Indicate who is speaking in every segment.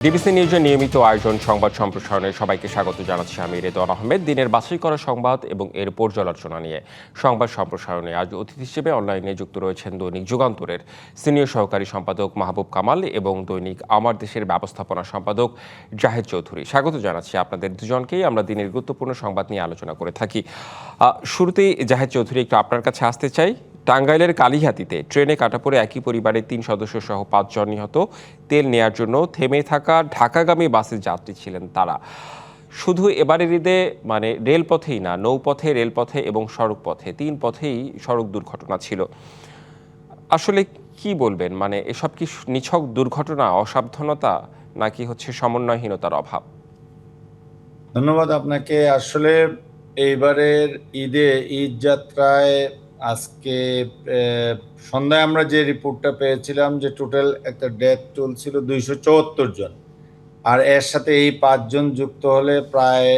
Speaker 1: DBC নিউজের নিয়মিত আয়োজন সংবাদ সম্প্রসারণে সবাইকে স্বাগত জানাচ্ছি আমি রেদওয়ান আহমেদ। দিনের বাছাই করা সংবাদ এবং এর পর্যালোচনা নিয়ে সংবাদ সম্প্রসারণে আজ অতিথি হিসেবে অনলাইনে যুক্ত রয়েছেন দৈনিক যুগান্তরের সিনিয়র সহকারী সম্পাদক মাহবুব কামাল এবং দৈনিক আমার দেশের ব্যবস্থাপনা সম্পাদক জাহেদ চৌধুরী। স্বাগত জানাচ্ছি আপনাদের দুজনকেই। আমরা দিনের গুরুত্বপূর্ণ সংবাদ নিয়ে আলোচনা করে থাকি। শুরুতেই জাহেদ চৌধুরী, একটু আপনার কাছে আসতে চাই। টাঙ্গাইলের কালিহাতীতে ট্রেনে কাটা পড়ে একই পরিবারের 3 সদস্য সহ 5 জন নিহত। তেল নেয়ার জন্য থেমে থাকা ঢাকাগামী বাসের যাত্রী ছিলেন তারা। শুধু এবারের ঈদে রেলপথেই না, নৌপথে, রেলপথে এবং সড়ক পথে, 3 পথেই সড়ক দুর্ঘটনা ছিল। আসলে কি বলবেন, এসব কি নিছক দুর্ঘটনা, অসাবধানতা, নাকি হচ্ছে সমন্বয়হীনতার অভাব?
Speaker 2: ধন্যবাদ আপনাকে। আসলে এইবারের ঈদ যাত্রায় আজকে সন্ধ্যায় আমরা যে রিপোর্টটা পেয়েছিলাম যে টোটাল একটা ডেথ টোল ছিল 274 জন, আর এর সাথে এই 5 জন যুক্ত হলে প্রায়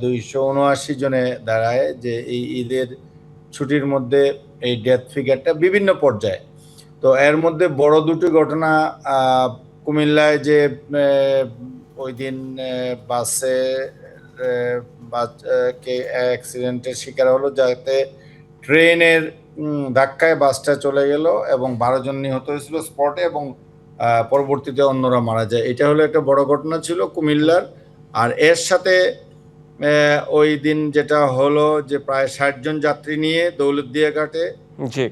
Speaker 2: 279 জনে দাঁড়ায়। যে এই ঈদের ছুটির মধ্যে এই ডেথ ফিগারটা বিভিন্ন পর্যায়ে। তো এর মধ্যে বড় দুটি ঘটনা, কুমিল্লায় যে ওই দিন বাসে কে অ্যাক্সিডেন্টের শিকার হলো, যাতে ট্রেনের ধাক্কায় বাসটা চলে গেল এবং 12 জন নিহত হয়েছিল স্পটে এবং পরবর্তীতে অন্যরা মারা যায়। এটা হলো একটা বড় ঘটনা ছিল কুমিল্লার। আর এর সাথে ওই দিন যেটা হলো যে প্রায় 60 জন যাত্রী নিয়ে দৌলতদিয়া ঘাটে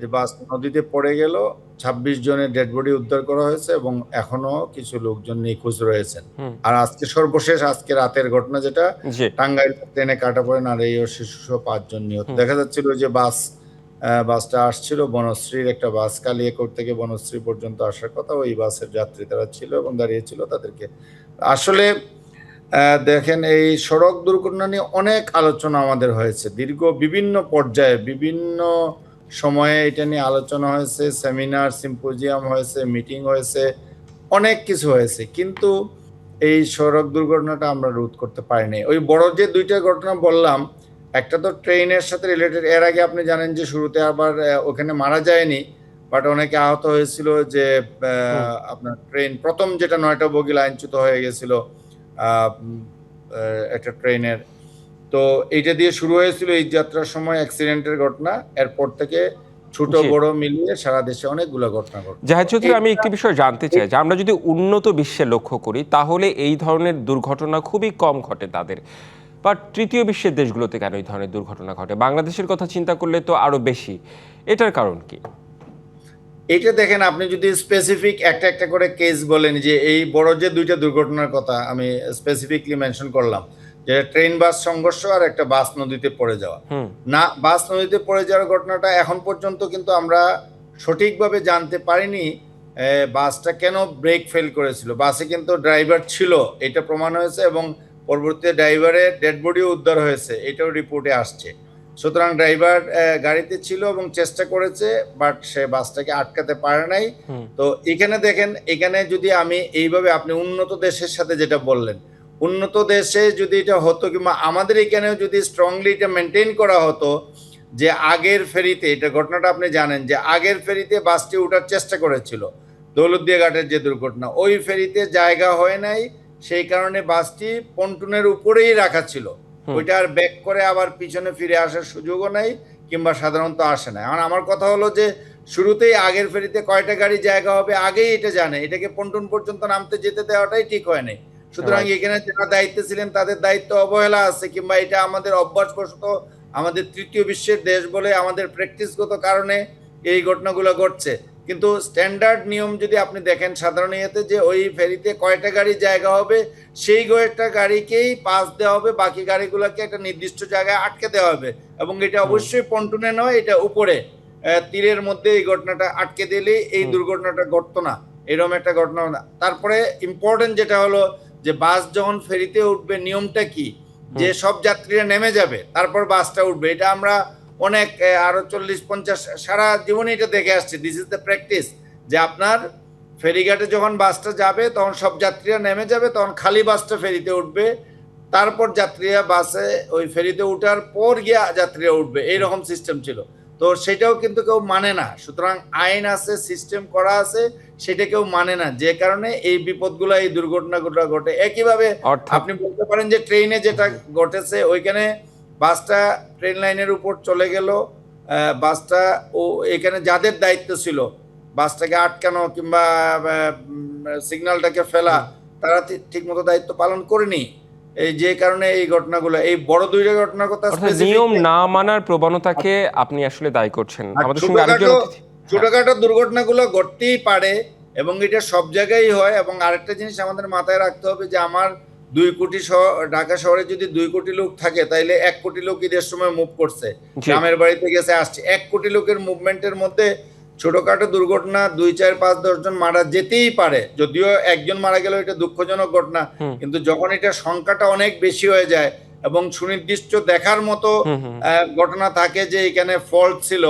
Speaker 2: যে বাস নদীতে পড়ে গেল, 26 জনের ডেড বডি উদ্ধার করা হয়েছে এবং এখনো কিছু লোকজন নিখোঁজ রয়েছেন। আর আজকে সর্বশেষ আজকে রাতের ঘটনা যেটা টাঙ্গাইল ট্রেনে কাটা পড়ে নারী ও শিশু 5 জন নিহত। দেখা যাচ্ছিল যে বাসটা আসছিল বনশ্রীর একটা বাস, কালিয়াকৈর থেকে বনশ্রী পর্যন্ত আসার কথা। ওই বাসের যাত্রী তারা ছিল এবং দাঁড়িয়েছিল তাদেরকে। আসলে দেখেন, এই সড়ক দুর্ঘটনা নিয়ে অনেক আলোচনা আমাদের হয়েছে, দীর্ঘ বিভিন্ন পর্যায়ে বিভিন্ন সময়ে এটা নিয়ে আলোচনা হয়েছে, সেমিনার, সিম্পোজিয়াম হয়েছে, মিটিং হয়েছে, অনেক কিছু হয়েছে, কিন্তু এই সড়ক দুর্ঘটনাটা আমরা রোধ করতে পারিনি। ওই বড় যে দুইটা ঘটনা বললাম, একটা তো ট্রেনের সাথে রিলেটেড। এর আগে আপনি জানেন যে শুরুতে আবার ওখানে মারা যায়নি, বাট অনেকে আহত হয়েছিল। যে আপনার ট্রেন প্রথম যেটা 9টা বগি লাইনচ্যুত হয়ে গেছিল একটা ট্রেনের, তো এইটা দিয়ে শুরু হয়েছিল এই যাত্রার সময় অ্যাক্সিডেন্টের ঘটনা। এরপর থেকে ছোট বড় মিলিয়ে সারা দেশে অনেকগুলো ঘটনা ঘটে।
Speaker 1: জাহেদ চৌধুরী, আমি একটি বিষয় জানতে চাই যে আমরা যদি উন্নত বিশ্বে লক্ষ্য করি তাহলে এই ধরনের দুর্ঘটনা খুবই কম ঘটে তাদের, বা তৃতীয় বিশ্বের দেশগুলোতে কেন এই ধরনের দুর্ঘটনা ঘটে? বাংলাদেশের কথা চিন্তা করলে তো আরো বেশি। এটার কারণ কি?
Speaker 2: এটা দেখেন, আপনি যদি স্পেসিফিক একটা একটা করে কেস বলেন, যে এই বড় যে দুইটা দুর্ঘটনার কথা আমি স্পেসিফিকলি মেনশন করলাম, যে ট্রেন বাস সংঘর্ষ আর একটা বাস নদীতে পড়ে যাওয়া। না, বাস নদীতে পড়ে যাওয়ার ঘটনাটা এখন পর্যন্ত কিন্তু আমরা সঠিকভাবে জানতে পারিনি বাসটা কেন ব্রেক ফেল করেছিল। বাসে কিন্তু ড্রাইভার ছিল, এটা প্রমাণ হয়েছে, এবং পরবর্তীতে ড্রাইভারের ডেড বডিও উদ্ধার হয়েছে, এটাও রিপোর্টে আসছে। সুতরাং ড্রাইভার গাড়িতে ছিল এবং চেষ্টা করেছে, বাট সে বাসটাকে আটকাতে পারে নাই। তো এখানে দেখেন, এখানে যদি আমি এইভাবে, আপনি উন্নত দেশের সাথে যেটা বললেন, উন্নত দেশে যদি এটা হতো, কিংবা আমাদের এখানেও যদি স্ট্রংলি এটা মেনটেন করা হতো, যে আগের ফেরিতে, এটা ঘটনাটা আপনি জানেন যে আগের ফেরিতে বাসটি ওঠার চেষ্টা করেছিল, দৌলতদিয়া ঘাটের যে দুর্ঘটনা, ওই ফেরিতে জায়গা হয় নাই, সেই কারণে বাসটি পন্টুনের উপরেই রাখা ছিল। ওইটা আর ব্যাক করে আবার পিছনে ফিরে আসার সুযোগও নাই, কিংবা সাধারণত আসে না। এখন আমার কথা হলো যে শুরুতেই আগের ফেরিতে কয়টা গাড়ি জায়গা হবে আগেই এটা জানে, এটাকে পন্টুন পর্যন্ত নামতে যেতে দেওয়াটাই ঠিক হয় নাই। সুতরাং এখানে যারা দায়িত্বে ছিলেন তাদের দায়িত্ব অবহেলা আছে, কিংবা এটা আমাদের অভ্যাসবশত, আমাদের তৃতীয় বিশ্বের দেশ বলে আমাদের প্র্যাকটিসগত কারণে এই ঘটনাগুলো ঘটছে। কিন্তু স্ট্যান্ডার্ড নিয়ম যদি আপনি দেখেন সাধারণ ইয়েতে, যে ওই ফেরিতে কয়টা গাড়ি জায়গা হবে সেই কয়েকটা গাড়িকেই পাস দেওয়া হবে, বাকি গাড়িগুলোকে একটা নির্দিষ্ট জায়গায় আটকে দেওয়া হবে, এবং এটা অবশ্যই পন্টুনে নয়, এটা উপরে তীরের মধ্যে এই ঘটনাটা আটকে দিলে এই দুর্ঘটনাটা ঘটতো না, এরকম একটা ঘটনা না। তারপরে ইম্পর্টেন্ট যেটা হলো, যে বাস যখন ফেরিতে উঠবে নিয়মটা কি, যে সব যাত্রীরা নেমে যাবে তারপর বাসটা উঠবে। এটা আমরা অনেক আরো 40-50 সারা জীবনে এটা দেখে আসছি। দিস ইজ দ্য প্র্যাকটিস, যে আপনার ফেরিঘাটে যখন বাসটা যাবে তখন সব যাত্রীরা নেমে যাবে, তখন খালি বাসটা ফেরিতে উঠবে, তারপর যাত্রীরা বাসে ওই ফেরিতে উঠার পর গিয়ে যাত্রীরা উঠবে, এইরকম সিস্টেম ছিল। তো সেটাও কিন্তু কেউ মানে না। সুতরাং আইন আছে, সিস্টেম করা আছে, সেটা কেউ মানে না, যে কারণে এই বিপদগুলো, এই দুর্ঘটনাগুলো ঘটে। একইভাবে
Speaker 1: অর্থাৎ
Speaker 2: আপনি বলতে পারেন যে ট্রেনে যেটা ঘটেছে, ওইখানে বাসটা ট্রেন লাইনের উপর চলে গেল, বাসটা ও এখানে যাদের দায়িত্ব ছিল বাসটাকে আটকানো কিংবা সিগন্যালটাকে ফেলা, তারা ঠিক মতো দায়িত্ব পালন করেনি। এই যে কারণে এই ঘটনাগুলো, এই বড় দুইটা ঘটনার কথা
Speaker 1: অর্থাৎ
Speaker 2: স্পেসিফিক,
Speaker 1: নিয়ম না মানার প্রবণতাকে আপনি আসলে দায়ী করছেন।
Speaker 2: আর
Speaker 1: আমাদের সঙ্গে আরেকজন অতিথি। হ্যাঁ,
Speaker 2: ছোটখাটো দুর্ঘটনাগুলো ঘটতেই পারে এবং এটা সব জায়গায় হয়। এবং আরেকটা জিনিস আমাদের মাথায় রাখতে হবে যে আমার 2 কোটি ঢাকা শহরে যদি 2 কোটি লোক থাকে, তাইলে 1 কোটি লোক ঈদের সময় মুভ করছে,
Speaker 1: জি।
Speaker 2: গ্রামের বাড়িতে গেছে আসছে। 1 কোটি লোকের মুভমেন্টের মধ্যে ছোটখাটো দুর্ঘটনা 2, 4, 5, 10 জন মারা যেতেই পারে। যদিও একজন মারা গেল, এটা দুঃখজনক ঘটনা,
Speaker 1: হুম
Speaker 2: কিন্তু যখন এটা সংখ্যাটা অনেক বেশি হয়ে যায় এবং সুনির্দিষ্ট দেখার মতো
Speaker 1: হুম হুম
Speaker 2: ঘটনা থাকে যে এখানে ফল্ট ছিল,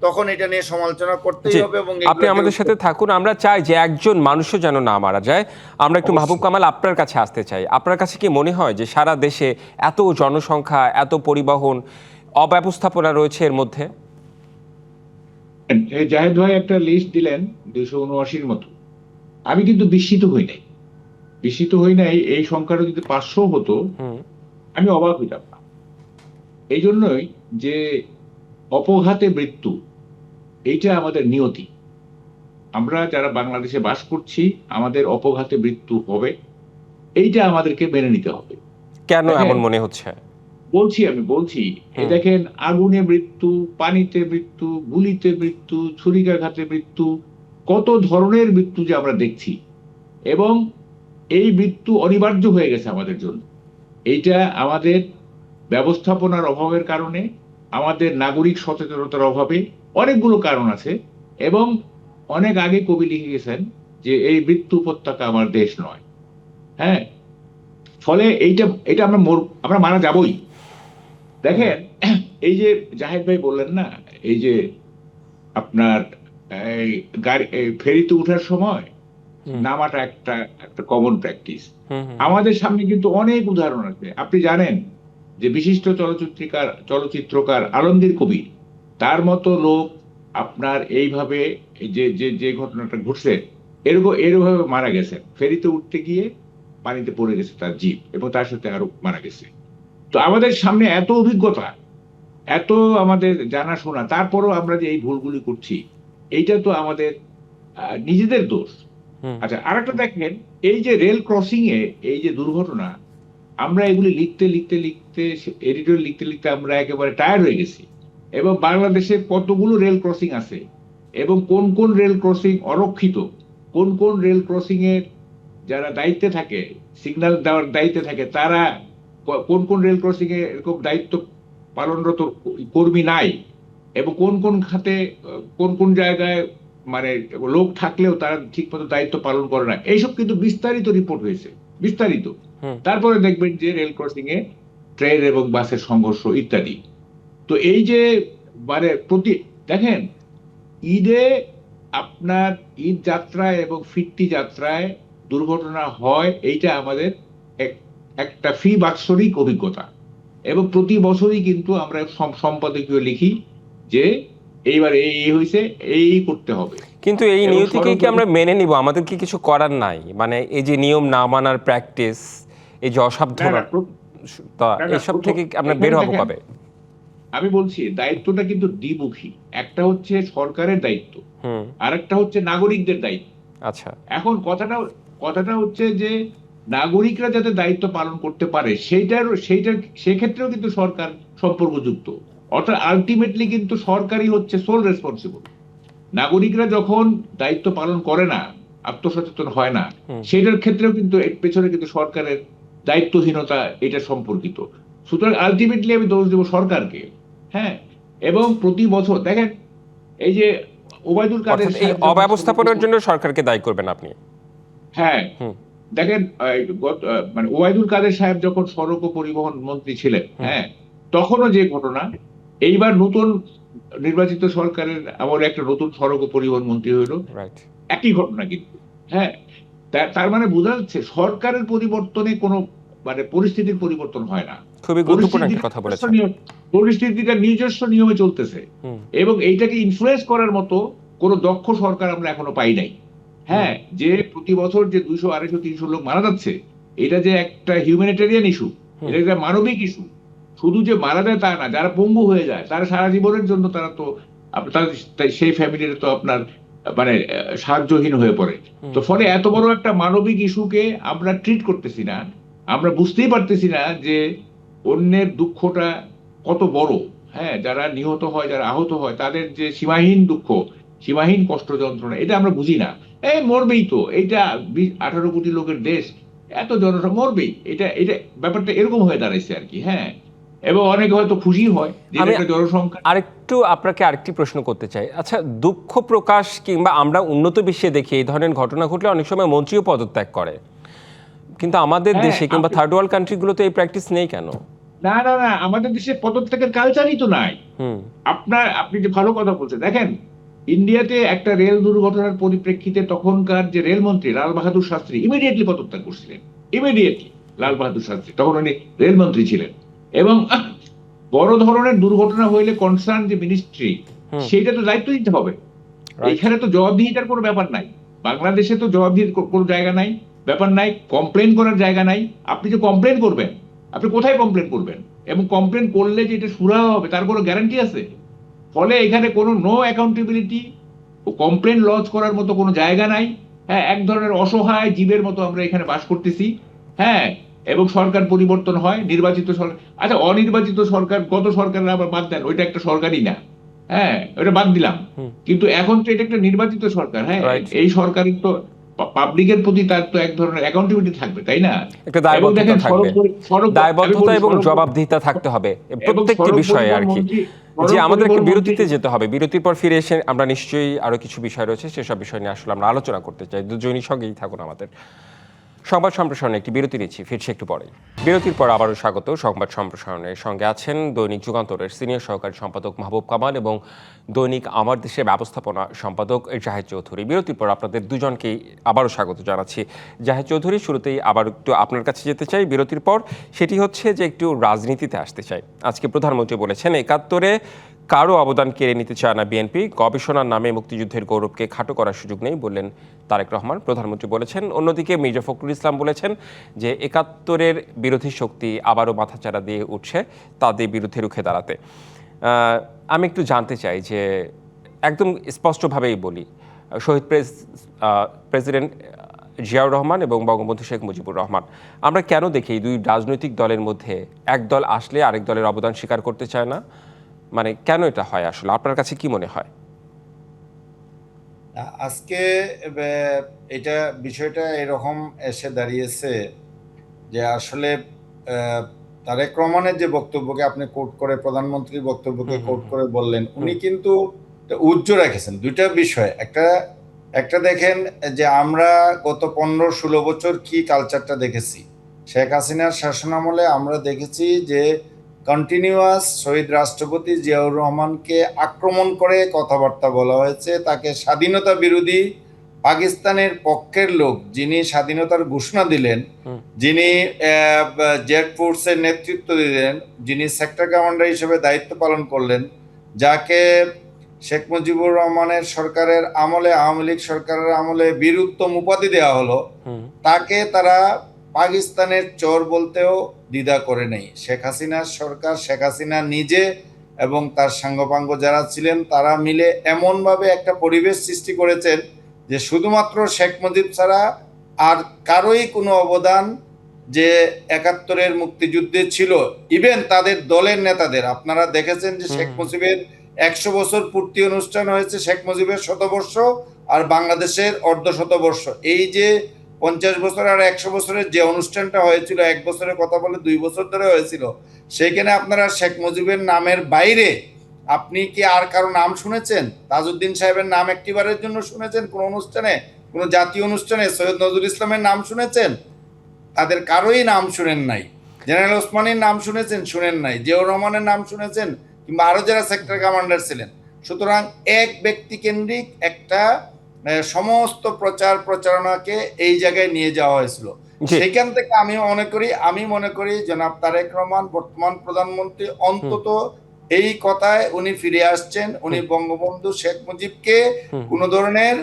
Speaker 2: তখন এটা নিয়ে সমালোচনা করতেই
Speaker 1: জি,
Speaker 2: হবে এবং
Speaker 1: আপনি
Speaker 2: এগুলোকে
Speaker 1: আমাদের সাথে থাকুন। আমরা চাই যে একজন মানুষও যেন না মারা যায়। আমরা একটু মাহবুব
Speaker 2: অবশ্যই।
Speaker 1: কামাল আপনার কাছে আসতে চাই। আপনার কাছে কি মনে হয় যে সারা দেশে এত জনসংখ্যা, এত পরিবহন, অব্যবস্থাপনা রয়েছে এর মধ্যে?
Speaker 3: এই জাহেদ ভাই একটা লিস্ট দিলেন 279-র মতো। আমি কিন্তু বিস্মিত হই নাই। এই সংখ্যাটা যদি 500 হতো
Speaker 1: হুম
Speaker 3: আমি অবাক হইতাম না। এই জন্যই যে অপঘাতে মৃত্যু, এইটা আমাদের নিয়তি। আমরা যারা বাংলাদেশে বাস করছি, আমাদের অপঘাতে মৃত্যু হবে, এইটা আমাদেরকে মেনে নিতে হবে।
Speaker 1: কেন
Speaker 3: দেখেন,
Speaker 1: এমন মনে হচ্ছে?
Speaker 3: আমি বলছি, এই
Speaker 1: হুম
Speaker 3: দেখেন, আগুনে মৃত্যু, পানিতে মৃত্যু, গুলিতে মৃত্যু, ছুরিকাঘাতে মৃত্যু, কত ধরনের মৃত্যু যে আমরা দেখছি। এবং এই মৃত্যু অনিবার্য হয়ে গেছে আমাদের জন্য। এইটা আমাদের ব্যবস্থাপনার অভাবের কারণে, আমাদের নাগরিক সচেতনতার অভাবে, অনেকগুলো কারণ আছে। এবং অনেক আগে কবি লিখে গেছেন যে এই মৃত্যু উপত্যকা আমার দেশ নয়। হ্যাঁ, ফলে এইটা এটা আমরা মারা যাবই।
Speaker 1: হুম
Speaker 3: দেখেন, এই যে জাহেদ ভাই বললেন না, এই যে আপনার এই গাড়ি ফেরিতে ওঠার সময়
Speaker 1: হুম
Speaker 3: নামাটা একটা একটা কমন প্র্যাকটিস।
Speaker 1: হুম হুম
Speaker 3: আমাদের সামনে কিন্তু অনেক উদাহরণ আছে। আপনি জানেন যে বিশিষ্ট চলচ্চিত্রকার আলমগীর কবির, তার মতো লোক আপনার এইভাবে এই যে যে যে ঘটনাটা ঘটছে, এরভাবে মারা গেছেন। ফেরিতে উঠতে গিয়ে পানিতে পড়ে গেছে তার জিপ, এবং তার সাথে আরো মারা গেছে। তো আমাদের সামনে এত অভিজ্ঞতা, এত আমাদের জানাশোনা, তারপরও আমরা যে এই ভুলগুলি করছি, এইটা তো আমাদের নিজেদের দোষ।
Speaker 1: হুম
Speaker 3: আচ্ছা, আরেকটা দেখেন, এই যে রেল ক্রসিং এ এই যে দুর্ঘটনা, আমরা এগুলি লিখতে লিখতে লিখতে, এডিটর লিখতে লিখতে আমরা একেবারে টায়ার্ড হয়ে গেছি। এবং বাংলাদেশে কতগুলো রেল ক্রসিং আছে, এবং কোন কোন রেল ক্রসিং অরক্ষিত, কোন কোন রেল ক্রসিং এর যারা দায়িত্বে থাকে, সিগন্যাল দেওয়ার দায়িত্বে থাকে, তারা কোন কোন রেল ক্রসিং এ এরকম দায়িত্ব পালনরত কর্মী নাই, এবং কোন কোন খাতে কোন কোন জায়গায় মানে লোক থাকলেও তারা ঠিক মতো দায়িত্ব পালন করে না। এইসব কিন্তু বিস্তারিত রিপোর্ট হয়েছে, বিস্তারিত।
Speaker 1: হুম
Speaker 3: তারপরে দেখবেন যে রেল ক্রসিং এ ট্রেন এবং বাসের সংঘর্ষ ইত্যাদি। তো এই যে মানে দেখেন, ঈদে আপনার ঈদ যাত্রায় এবং ফিরতি যাত্রায় দুর্ঘটনা হয়, এইটা আমাদের একটা বাৎসরিক অভিজ্ঞতা। এবং প্রতি বছরই কিন্তু আমরা সম্পাদকীয় লিখি যে এইবার এই হয়েছে, এই করতে হবে।
Speaker 1: কিন্তু এই
Speaker 3: এবং
Speaker 1: নিয়তিকে কি আমরা মেনে নিব? আমাদের কি কিছু করার নাই? মানে এই যে নিয়ম না মানার প্র্যাকটিস, এই যে
Speaker 3: না,
Speaker 1: অসাবধানতা, এইসব থেকে আমরা বের
Speaker 3: এখানে
Speaker 1: হব
Speaker 3: দেখেন,
Speaker 1: কবে?
Speaker 3: আমি বলছি দায়িত্বটা কিন্তু দ্বিমুখী। একটা হচ্ছে সরকারের দায়িত্ব,
Speaker 1: হুম
Speaker 3: আর একটা হচ্ছে নাগরিকদের দায়িত্ব।
Speaker 1: আচ্ছা।
Speaker 3: এখন কথাটা হচ্ছে যে নাগরিকরা যাতে দায়িত্ব পালন করতে পারে, সেইটার সেক্ষেত্রেও কিন্তু সরকার সম্পর্কযুক্ত। অর্থাৎ আলটিমেটলি কিন্তু সরকারই হচ্ছে সোল রেসপন্সিবল। নাগরিকরা যখন দায়িত্ব পালন করে না, আত্মসচেতন হয় না,
Speaker 1: হুম
Speaker 3: সেটার ক্ষেত্রেও কিন্তু এর পেছনে কিন্তু সরকারের দায়িত্বহীনতা এটা সম্পর্কিত। সুতরাং আলটিমেটলি আমি দোষ দেব সরকারকে। হ্যাঁ, এবং প্রতি বছর দেখেন, এই যে ওবায়দুল কাদের
Speaker 1: অর্থাৎ এই
Speaker 3: সাহেব যখন
Speaker 1: অব্যবস্থাপনার জন্য সরকারকে দায়ী করবেন আপনি?
Speaker 3: হ্যাঁ,
Speaker 1: হুম
Speaker 3: দেখেন, মানে ওবায়দুল কাদের সাহেব যখন সড়ক ও পরিবহন মন্ত্রী ছিলেন,
Speaker 1: হুম
Speaker 3: হ্যাঁ, তখনও যে ঘটনা, এইবার নতুন নির্বাচিত সরকারের আমলে একটা নতুন সড়ক ও পরিবহন মন্ত্রী হইল,
Speaker 1: রাইট।
Speaker 3: একই ঘটনা কিন্তু। হ্যাঁ, তার মানে বোঝা যাচ্ছে সরকারের পরিবর্তনে কোনো মানে পরিস্থিতির পরিবর্তন হয় না।
Speaker 1: খুবই গুরুত্বপূর্ণ একটা কথা বলেছেন।
Speaker 3: পরিস্থিতিটা নিজস্ব নিয়মে চলতেছে, এবং এইটাকে ইনফ্লুয়েন্স করার মতো কোনো দক্ষ সরকার আমরা এখনো পাই নাই। হ্যাঁ, যে প্রতি বছর যে 200, 250, 300 লোক মারা যাচ্ছে, এটা যে একটা হিউম্যানিটেরিয়ান ইস্যু, এটা একটা মানবিক ইস্যু। শুধু যে মারা যায় তা না, যারা পঙ্গু হয়ে যায় তারা সারা জীবনের জন্য তারা তো সেই ফ্যামিলির তো আপনার মানে সাহায্যহীন হয়ে পড়ে। তো ফলে এত বড় একটা মানবিক ইস্যুকে আমরা ট্রিট করতেছি না, আমরা বুঝতেই পারতেছি না যে অন্যের দুঃখটা কত বড়। হ্যাঁ, যারা নিহত হয়, যারা আহত হয়, তাদের যে সীমাহীন দুঃখ, সীমাহীন কষ্ট যন্ত্রণা, এটা আমরা বুঝি না। মরবেই তো, এইটা 18 কোটি লোকের দেশ, এত জনসংখ্যা মরবেই, এটা এটা ব্যাপারটা এরকম হয়ে দাঁড়াইছে আর কি। হ্যাঁ, এবং অনেকে হয়তো খুশি হয় যে
Speaker 1: আমি
Speaker 3: একটা জনসংখ্যা।
Speaker 1: আপনাকে আরেকটি প্রশ্ন করতে চাই। আচ্ছা, দুঃখ প্রকাশ কিংবা আমরা উন্নত বিশ্বে দেখি এই ধরনের ঘটনা ঘটলে অনেক সময় মন্ত্রীও পদত্যাগ করে, কিন্তু আমাদের দেশে কিংবা থার্ড ওয়ার্ল্ড কান্ট্রিগুলোতে এই প্র্যাকটিস নেই কেন?
Speaker 3: না না না, আমাদের দেশে পদত্যাগের কালচারই তো নাই। আপনি যে ভালো কথা বলছেন, দেখেন ইন্ডিয়াতে একটা রেল দুর্ঘটনার পরিপ্রেক্ষিতে তখনকার যে রেলমন্ত্রী লাল বাহাদুর শাস্ত্রী ইমিডিয়েটলি পদত্যাগ করছিলেন। ইমিডিয়েটলি লাল বাহাদুর শাস্ত্রী, তখন উনি রেলমন্ত্রী ছিলেন। এবং বড় ধরনের দুর্ঘটনা হইলে কনসার্ন যে মিনিস্ট্রি, সেইটা তো দায়িত্ব নিতে হবে। এখানে তো জবাবদিহিতার কোনো ব্যাপার নাই। বাংলাদেশে তো জবাবদিহির কোনো জায়গা নাই, ব্যাপার নাই, কমপ্লেন করার জায়গা নাই। আপনি যে কমপ্লেন করবেন, আপনি কোথায় কমপ্লেন করবেন, এবং কমপ্লেন করলে যে এটা সুরাহা হবে তার কোনো গ্যারান্টি আছে? ফলে এখানে কোনো নো অ্যাকাউন্টেবিলিটি, কমপ্লেন লজ করার মতো কোনো জায়গা নাই। হ্যাঁ, এক ধরনের অসহায় জীবের মতো আমরা এখানে বাস করতেছি। হ্যাঁ, এবং সরকার পরিবর্তন হয়, নির্বাচিত সরকার। আচ্ছা, অনির্বাচিত সরকার, গত সরকার আবার বাদ দেন, ওইটা একটা সরকারই না। হ্যাঁ, ওটা বাদ দিলাম। কিন্তু এখন তো এটা একটা নির্বাচিত সরকার। হ্যাঁ, এই সরকারের তো পাবলিকের প্রতি তার তো এক ধরনের অ্যাকাউন্টেবিলিটি থাকবে, তাই না?
Speaker 1: একটা দায়বদ্ধতা থাকবে, দায়বদ্ধতা এবং জবাবদিহিতা থাকতে হবে প্রত্যেকটি বিষয়ে আর কি। যে আমাদের একটা বিরতিতে যেতে হবে, বিরতির পর ফিরে এসে আমরা নিশ্চয়ই আরো কিছু বিষয় রয়েছে, সেসব বিষয় নিয়ে আসলে আমরা আলোচনা করতে চাই। দুজনই সঙ্গেই থাকুন আমাদের। সংবাদ সম্প্রসারণে একটি বিরতি নিচ্ছি, ফিরছি একটু পরেই। বিরতির পর আবারও স্বাগত। সংবাদ সম্প্রসারণের সঙ্গে আছেন দৈনিক যুগান্তরের সিনিয়র সহকারী সম্পাদক মাহবুব কামাল এবং দৈনিক আমার দেশের ব্যবস্থাপনা সম্পাদক জাহেদ চৌধুরী। বিরতির পর আপনাদের দুজনকেই আবারও স্বাগত জানাচ্ছি। জাহেদ চৌধুরী, শুরুতেই আবার একটু আপনার কাছে যেতে চাই বিরতির পর। সেটি হচ্ছে যে একটু রাজনীতিতে আসতে চাই। আজকে প্রধানমন্ত্রী বলেছেন ৭১-এ কারো অবদান কেড়ে নিতে চায় না বিএনপি, গবেষণার নামে মুক্তিযুদ্ধের গৌরবকে খাটো করার সুযোগ নেই বললেন তারেক রহমান। প্রধানমন্ত্রী বলেছেন। অন্যদিকে মির্জা ফখরুল ইসলাম বলেছেন যে ৭১-এর বিরোধী শক্তি আবারও মাথাচাড়া দিয়ে উঠছে তাদের বিরুদ্ধে রুখে দাঁড়াতে। আমি একটু জানতে চাই যে একদম স্পষ্টভাবেই বলি, শহীদ প্রেসিডেন্ট জিয়াউর রহমান এবং বঙ্গবন্ধু শেখ মুজিবুর রহমান, আমরা কেন দেখি দুই রাজনৈতিক দলের মধ্যে এক দল আসলে আরেক দলের অবদান স্বীকার করতে চায় না? মানে কেন এটা হয় আসলে, আপনার কাছে কি মনে হয়?
Speaker 2: আজকে এটা বিষয়টা এরকম এসে দাঁড়িয়েছে যে আসলে তারেক রহমানের যে বক্তব্যকে আপনি কোট করে, প্রধানমন্ত্রীর বক্তব্যকে কোট করে বললেন, উনি কিন্তু উজ্জ্বল রেখেছেন দুইটা বিষয়। একটা দেখেন যে আমরা গত 15-16 বছর কি কালচারটা দেখেছি। শেখ হাসিনার শাসনামলে আমরা দেখেছি যে কন্টিনিউয়াস শহীদ রাষ্ট্রপতি জিয়াউর রহমানকে আক্রমণ করে কথাবার্তা বলা হয়েছে, তাকে স্বাধীনতা বিরোধী, পাকিস্তানের পক্ষের লোক, যিনি স্বাধীনতার ঘোষণা দিলেন, যিনি জেড ফোর্সের নেতৃত্ব দিলেন, যিনি সেক্টর কমান্ডার হিসেবে দায়িত্ব পালন করলেন, যাকে শেখ মুজিবুর রহমানের সরকারের আমলে, আওয়ামী লীগ সরকারের আমলে বীর উত্তম উপাধি দেওয়া হলো, তাকে তারা পাকিস্তানের চোর বলতেও দ্বিধা করে নেই। শেখ হাসিনার সরকার, শেখ হাসিনা নিজে এবং তার সাঙ্গপাঙ্গ যারা ছিলেন তারা মিলে এমনভাবে একটা পরিবেশ সৃষ্টি করেছেন যে শুধুমাত্র শেখ মুজিব ছাড়া আর কারোই কোনো অবদান যে ৭১-এর মুক্তিযুদ্ধে ছিল, ইভেন তাদের দলের নেতাদের, আপনারা দেখেছেন যে শেখ মুজিবের ১০০ বছর পূর্তি অনুষ্ঠান হয়েছে, শেখ মুজিবের শতবর্ষ আর বাংলাদেশের অর্ধশতবর্ষ, এই যে 50 বছর আর 100 বছরের যে অনুষ্ঠানটা হয়েছিল, 1 বছরের কথা বলে 2 বছর ধরে হয়েছিল, সেইখানে আপনারা শেখ মুজিবের নামের বাইরে আপনি কি আর কারো নাম শুনেছেন? তাজউদ্দিন সাহেবের নাম একটিবারের জন্য শুনেছেন কোন অনুষ্ঠানে, কোন জাতীয় অনুষ্ঠানে? সৈয়দ নজরুল ইসলামের নাম শুনেছেন? তাদের কারোই নাম শুনেন নাই। জেনারেল ওসমানীর নাম শুনেছেন? শুনেন নাই। জিয়াউর রহমানের নাম শুনেছেন? কিংবা আরো যারা সেক্টর কমান্ডার ছিলেন। সুতরাং এক ব্যক্তি কেন্দ্রিক একটা সমস্ত প্রচার প্রচারণাকে এই জায়গায় নিয়ে যাওয়া হয়েছিল।
Speaker 1: জি।
Speaker 2: সেখান থেকে আমি মনে করি জনাব তারেক রহমান বর্তমান প্রধানমন্ত্রী অন্তত এই কথায় উনি ফিরে আসছেন, উনি
Speaker 1: হুম,
Speaker 2: বঙ্গবন্ধু শেখ মুজিবকে
Speaker 1: হুম,
Speaker 2: কোনো ধরনের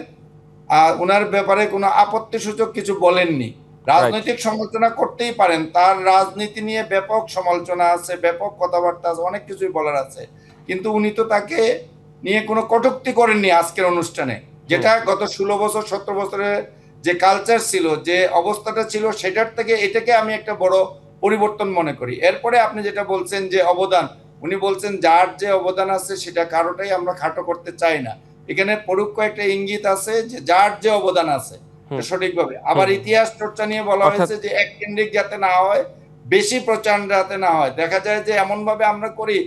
Speaker 2: উনার ব্যাপারে কোনো আপত্তিসূচক কিছু বলেননি।
Speaker 1: রাইট।
Speaker 2: রাজনৈতিক সমালোচনা করতেই পারেন, তার রাজনীতি নিয়ে ব্যাপক সমালোচনা আছে, ব্যাপক কথাবার্তা আছে, অনেক কিছুই বলার আছে, কিন্তু উনি তো তাকে নিয়ে কোনো কটূক্তি করেননি আজকের অনুষ্ঠানে।
Speaker 1: হুম,
Speaker 2: যেটা গত 16 বছর 17 বছরের যে কালচার ছিল, যে অবস্থাটা ছিল, সেটার থেকে এটাকে আমি একটা বড় পরিবর্তন মনে করি। এরপরে আপনি যেটা বলছেন যে অবদান, উনি বলছেন যার যে অবদান আছে সেটা কারোটাই আমরা খাটো করতে চাই না। এখানে পরোক্ষ একটা ইঙ্গিত আছে যে যার যে অবদান আছে
Speaker 1: হুম,
Speaker 2: সঠিকভাবে।
Speaker 1: হুম,
Speaker 2: আবার
Speaker 1: হুম।
Speaker 2: ইতিহাস চর্চা নিয়ে বলা
Speaker 1: অর্থাৎ
Speaker 2: হয়েছে যে এক কেন্দ্রিক যাতে না হয়, বেশি প্রচার যাতে না হয়। দেখা যায় যে এমন ভাবে আমরা করি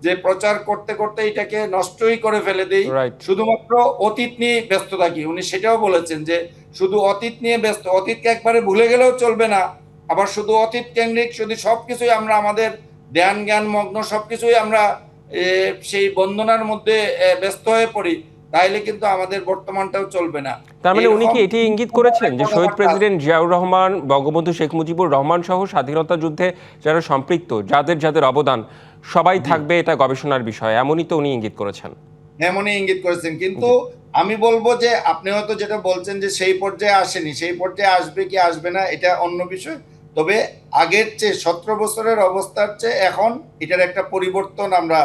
Speaker 2: যে প্রচার করতে করতে এটাকে নষ্টই করে ফেলে দেই,
Speaker 1: রাইট।
Speaker 2: শুধুমাত্র অতীত নিয়ে ব্যস্ত থাকি। উনি সেটাও বলেছেন যে শুধু অতীত নিয়ে ব্যস্ত, অতীতকে একবারে ভুলে গেলেও চলবে না। আবার শুধু অতীত কেন্দ্রিক যদি সবকিছুই আমরা আমাদের ধ্যান জ্ঞান মগ্ন সবকিছুই আমরা সেই বন্দনার মধ্যে ব্যস্ত হয়ে পড়ি, তাইলে কিন্তু আমাদের বর্তমানটাও চলবে না।
Speaker 1: তার মানে উনি
Speaker 2: এইরকম
Speaker 1: কি এটি ইঙ্গিত করেছেন যে শহীদ
Speaker 2: কথাবার্তা আছে।
Speaker 1: প্রেসিডেন্ট জিয়াউর রহমান, বঙ্গবন্ধু শেখ মুজিবুর রহমান সহ স্বাধীনতা যুদ্ধে যারা সম্পৃক্ত, যাদের যাদের অবদান, সবাই
Speaker 2: জি,
Speaker 1: থাকবে এটা গবেষণার বিষয়, এমনই তো উনি ইঙ্গিত করেছেন।
Speaker 2: এমনই ইঙ্গিত করেছেন, কিন্তু
Speaker 1: জি।
Speaker 2: আমি বলবো যে আপনি হয়তো যেটা বলছেন যে সেই পর্যায়ে আসেনি, সেই পর্যায়ে আসবে কি আসবে না এটা অন্য বিষয়। তবে আগের চেয়ে 17 বছরের অবস্থার চেয়ে এখন এটার একটা পরিবর্তন আমরা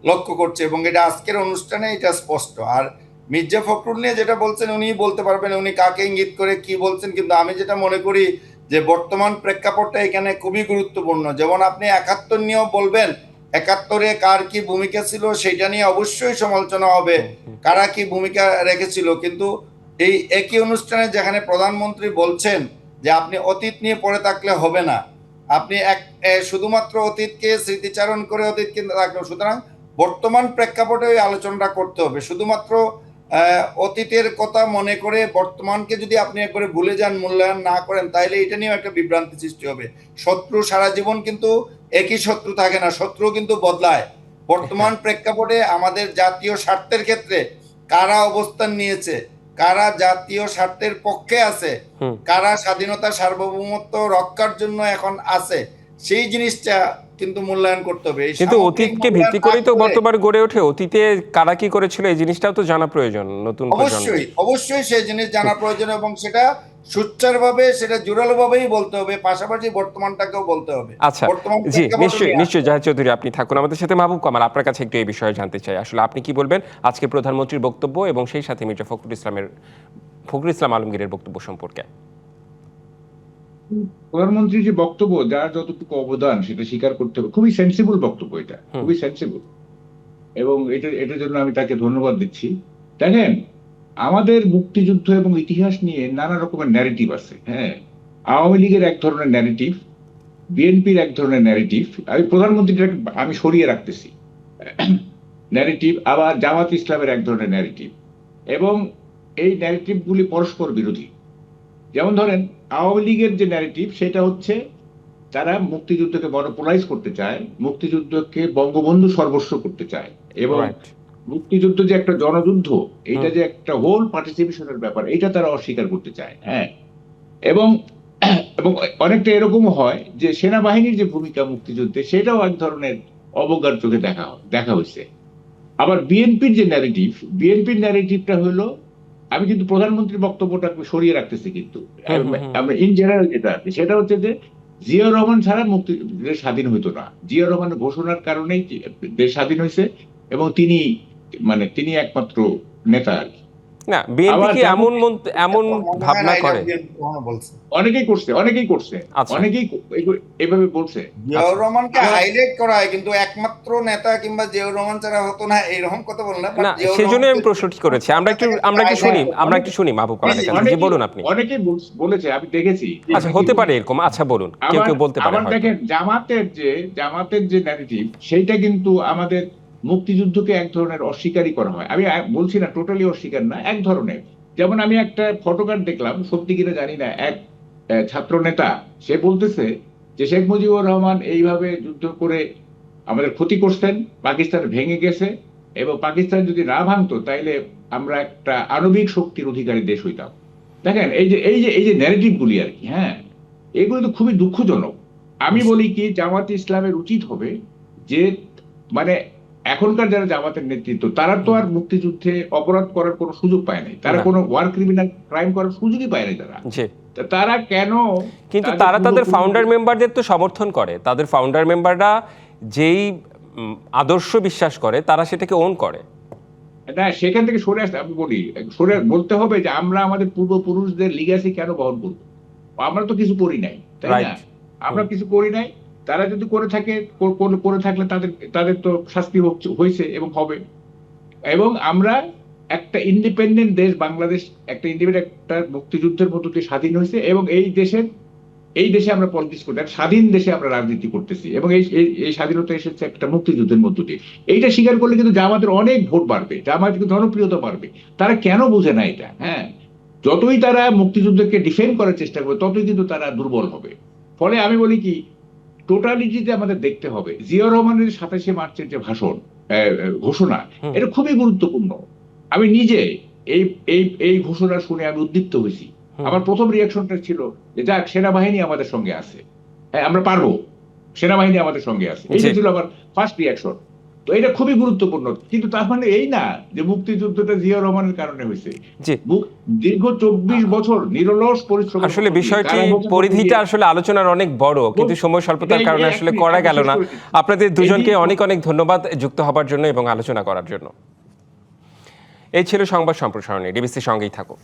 Speaker 2: লক্ষ্য করছি, এবং এটা আজকের অনুষ্ঠানে এটা স্পষ্ট। আর মির্জা ফখরুল নিয়ে যেটা বলছেন উনি বলতে পারবেন উনি কাকে ইঙ্গিত করে কি বলছেন, কিন্তু আমি যেটা মনে করি যে বর্তমান প্রেক্ষাপটটা এখানে খুবই গুরুত্বপূর্ণ। যেমন আপনি 71 নিয়েও বলবেন, 71-এ কার কি ভূমিকা ছিল সেটা নিয়ে অবশ্যই সমালোচনা হবে,
Speaker 1: হুম, হুম।
Speaker 2: কারা কি ভূমিকা রেখেছিল, কিন্তু এই একই অনুষ্ঠানে যেখানে প্রধানমন্ত্রী বলছেন যে আপনি অতীত নিয়ে পড়ে থাকলে হবে না, আপনি শুধুমাত্র অতীতকে স্মৃতিচারণ করে অতীতকে রাখলো, সুতরাং বর্তমান প্রেক্ষাপটে ওই আলোচনাটা করতে হবে। শুধুমাত্র অতীতের কথা মনে করে বর্তমানকে যদি আপনি একবারে ভুলে যান, মূল্যায়ন না করেন, তাহলে এটা নিয়েও একটা বিভ্রান্তি সৃষ্টি হবে। শত্রু সারা জীবন কিন্তু একই শত্রু থাকে না, শত্রু কিন্তু বদলায়। বর্তমান
Speaker 1: হ্যাঁ।
Speaker 2: প্রেক্ষাপটে আমাদের জাতীয় স্বার্থের ক্ষেত্রে কারা অবস্থান নিয়েছে, কারা জাতীয় স্বার্থের পক্ষে আছে,
Speaker 1: হুম।
Speaker 2: কারা স্বাধীনতা সার্বভৌমত্ব রক্ষার জন্য এখন আছে, সেই জিনিসটা কিন্তু মূল্যায়ন করতে হবে। এই
Speaker 1: কিন্তু
Speaker 2: সামগ্রিক
Speaker 1: অতীতকে
Speaker 2: মূল্যায়ন
Speaker 1: ভিত্তি
Speaker 2: না
Speaker 1: করেই তো
Speaker 2: করে
Speaker 1: বর্তমান গড়ে ওঠে। অতীতে কারা কি করেছিল এই জিনিসটাও তো জানা প্রয়োজন নতুন
Speaker 2: অবশ্যই
Speaker 1: প্রজন্মের।
Speaker 2: অবশ্যই সেই জিনিস জানা প্রয়োজন, এবং সেটা সুচ্চারভাবে সেটা জোরালোভাবেই বলতে হবে, পাশাপাশি বর্তমানটাকেও বলতে হবে,
Speaker 1: আচ্ছা।
Speaker 2: বর্তমান
Speaker 1: জি,
Speaker 2: প্রেক্ষাপট
Speaker 1: নিশ্চয়ই,
Speaker 2: নিয়ে আসতে
Speaker 1: নিশ্চয়ই
Speaker 2: হবে।
Speaker 1: জাহিদ চৌধুরী আপনি থাকুন আমাদের সাথে। মাহবুব কামাল, আপনার কাছে একটু এই বিষয়ে জানতে চাই। আসলে আপনি কি বলবেন আজকে প্রধানমন্ত্রীর বক্তব্য এবং সেই সাথে মির্জা ফখরুল ইসলাম আলমগীরের বক্তব্য সম্পর্কে?
Speaker 3: প্রধানমন্ত্রীর যে বক্তব্য, যার যতটুকু অবদান সেটা স্বীকার করতে হবে। খুবই সেন্সিবল বক্তব্য, এটা
Speaker 1: হুম,
Speaker 3: খুবই সেন্সিবল, এবং এটার জন্য আমি তাকে ধন্যবাদ দিচ্ছি। দেখেন, আমাদের মুক্তিযুদ্ধ এবং ইতিহাস নিয়ে নানা রকমের ন্যারেটিভ আছে। হ্যাঁ, আওয়ামী লীগের এক ধরনের ন্যারেটিভ, বিএনপির এক ধরনের ন্যারেটিভ, আমি প্রধানমন্ত্রীটাকে আমি সরিয়ে রাখতেছি ন্যারেটিভ, আবার জামাত ইসলামের এক ধরনের ন্যারেটিভ, এবং এই ন্যারেটিভ গুলি পরস্পর বিরোধী। যেমন ধরেন, আওয়ামী লীগের যে ন্যারেটিভ সেটা হচ্ছে তারা মুক্তিযুদ্ধকে মনোপোলাইজ করতে চায়, মুক্তিযুদ্ধকে বঙ্গবন্ধু সর্বস্ব করতে চায়, এবং
Speaker 1: রাইট।
Speaker 3: মুক্তিযুদ্ধ যে একটা জনযুদ্ধ,
Speaker 1: হুম,
Speaker 3: এটা যে একটা হোল পার্টিসিপেশনের ব্যাপার, এটা তারা অস্বীকার করতে চায়। হ্যাঁ, এবং এবং অনেকটা এরকমও হয় যে সেনাবাহিনীর যে ভূমিকা মুক্তিযুদ্ধে, সেটাও এক ধরনের অবজ্ঞার চোখে দেখা হয়েছে। আবার বিএনপির ন্যারেটিভটা হলো, আমি কিন্তু প্রধানমন্ত্রীর বক্তব্যটাকে সরিয়ে রাখতেছি, কিন্তু
Speaker 1: হুম, হুম, হুম।
Speaker 3: আমরা ইন জেনারেল যেটা আছে সেটা হচ্ছে যে জিয়া রহমান ছাড়া মুক্তি দেশ স্বাধীন হইতো না। জিয়া রহমানের ঘোষণার কারণেই দেশ স্বাধীন হয়েছে, এবং তিনি একমাত্র নেতা আর কি।
Speaker 1: না, বিএনপি
Speaker 3: আবার
Speaker 1: কি
Speaker 3: যেমন
Speaker 1: এমন
Speaker 2: মনে হয় না
Speaker 1: ভাবনা
Speaker 2: এটা
Speaker 1: করে?
Speaker 2: বিএনপি কখনো বলছে।
Speaker 3: অনেকেই করছে,
Speaker 1: আচ্ছা,
Speaker 3: এভাবে বলছে।
Speaker 1: আচ্ছা।
Speaker 2: জিয়াউর রহমানকে
Speaker 3: আবার
Speaker 2: হাইলাইট করা হয়, কিন্তু একমাত্র নেতা কিংবা জিয়াউর রহমান ছাড়া হতো না এরকম কথা বল না, বাট
Speaker 1: না,
Speaker 2: জিয়াউর
Speaker 1: সেজন্যই
Speaker 2: রহমানকে
Speaker 1: আমি প্রশ্নটি করেছি।
Speaker 2: পতাকাকে
Speaker 1: আমরা একটু শুনি,
Speaker 2: হাইলাইট করে।
Speaker 1: মাহবুব
Speaker 2: জি
Speaker 1: কামালের
Speaker 2: জি
Speaker 1: কাছে। জি,
Speaker 3: অনেকেই
Speaker 1: বলুন আপনি।
Speaker 3: অনেকেই বলেছে, আমি দেখেছি
Speaker 2: জি
Speaker 1: আচ্ছা,
Speaker 3: অনেকেই
Speaker 1: হতে পারে
Speaker 3: বলেছে।
Speaker 1: এরকম। আচ্ছা, বলুন। কেউ
Speaker 3: আবার
Speaker 1: কেউ বলতে পারে
Speaker 3: আবার
Speaker 1: হয়তো।
Speaker 3: দেখেন, জামাতের যে ন্যারেটিভ, সেইটা কিন্তু আমাদের মুক্তিযুদ্ধকে এক ধরনের অস্বীকারই করা হয়। আমি বলছি না টোটালি অস্বীকার না, এক ধরনের। যেমন আমি একটা ফটোকার্ড দেখলাম, সত্যি কিনা জানি না, এক ছাত্র নেতা, সে বলতেছে যে শেখ মুজিবুর রহমান এইভাবে যুদ্ধ করে আমাদের ক্ষতি করছেন, পাকিস্তান ভেঙে গেছে, এবং পাকিস্তান যদি না ভাঙতো তাইলে আমরা একটা আণবিক শক্তির অধিকারী দেশ হইতাম। দেখেন এই যে ন্যারেটিভ গুলি আর কি, হ্যাঁ, এগুলো তো খুবই দুঃখজনক। আমি বলি কি, জামাত ইসলামের উচিত হবে যে, মানে এখনকার যারা জামাতের নেতৃত্ব, তারা তো আর মুক্তিযুদ্ধে অপরাধ করার কোনো সুযোগ পায় নাই, তারা কোনো ওয়ার ক্রিমিনাল ক্রাইম করার সুযোগই পায় নাই তারা। তারা কেন,
Speaker 1: কিন্তু তারা তাদের ফাউন্ডার মেম্বারদের তো সমর্থন করে, তাদের ফাউন্ডার মেম্বাররা যেই আদর্শ বিশ্বাস করে তারা সেটাকে ওন করে
Speaker 3: না, সেখান থেকে সরে আসতে আমি বলি, সরে বলতে হবে যে আমরা আমাদের পূর্বপুরুষদের লিগ্যাসি কেন বহন করবো? আমরা তো কিছু করি নাই, তাই না? আমরা কিছু করি নাই, তারা যদি করে থাকে, করে থাকলে তাদের তাদের তো শাস্তি হয়েছে এবং হবে। এবং আমরা একটা ইন্ডিপেন্ডেন্ট দেশ, বাংলাদেশ একটা ইন্ডিপেন্ডেন্ট, একটা মুক্তিযুদ্ধের মধ্য দিয়ে স্বাধীন হয়েছে, এবং এই দেশে আমরা পলিটিক্স করতে, স্বাধীন দেশে আমরা রাজনীতি করতেছি, এবং এই স্বাধীনতা এসেছে একটা মুক্তিযুদ্ধের মধ্য দিয়ে। এইটা স্বীকার করলে কিন্তু জামাতের অনেক ভোট বাড়বে, জামাতের জনপ্রিয়তা বাড়বে। তারা কেন বোঝে না এটা? হ্যাঁ, যতই তারা মুক্তিযুদ্ধকে ডিফেন্ড করার চেষ্টা করবে, ততই কিন্তু তারা দুর্বল হবে। ফলে আমি বলি কি, টোটালিটিতে আমাদের দেখতে হবে। জিয়া রহমানের 27শে মার্চের যে ভাষণ, ঘোষণা, এটা খুবই গুরুত্বপূর্ণ। আমি নিজে এই এই এই ঘোষণা শুনে আমি উদ্দীপ্ত হয়েছি। আমার প্রথম রিয়াকশনটা ছিল যে, যাক, সেনাবাহিনী আমাদের সঙ্গে আছে, হ্যাঁ, আমরা পারবো, সেনাবাহিনী আমাদের সঙ্গে আছে, এইটা ছিল আমার ফার্স্ট রিয়াকশন। তো এটা খুবই গুরুত্বপূর্ণ, কিন্তু তার মানে এই না যে মুক্তিযুদ্ধটা জিয়া রহমানের কারণে হয়েছে। দীর্ঘ 24 বছর নিরলস পরিশ্রম।
Speaker 1: আসলে বিষয়টি পরিধিটা আসলে আলোচনার অনেক বড়, কিন্তু সময় স্বল্পতার কারণে আসলে করা গেল না। আপনাদের দুজনকে অনেক অনেক ধন্যবাদ যুক্ত হবার জন্য এবং আলোচনা করার জন্য। এই ছিল সংবাদ সম্প্রসারণে। ডিবিসির সঙ্গেই থাকুন।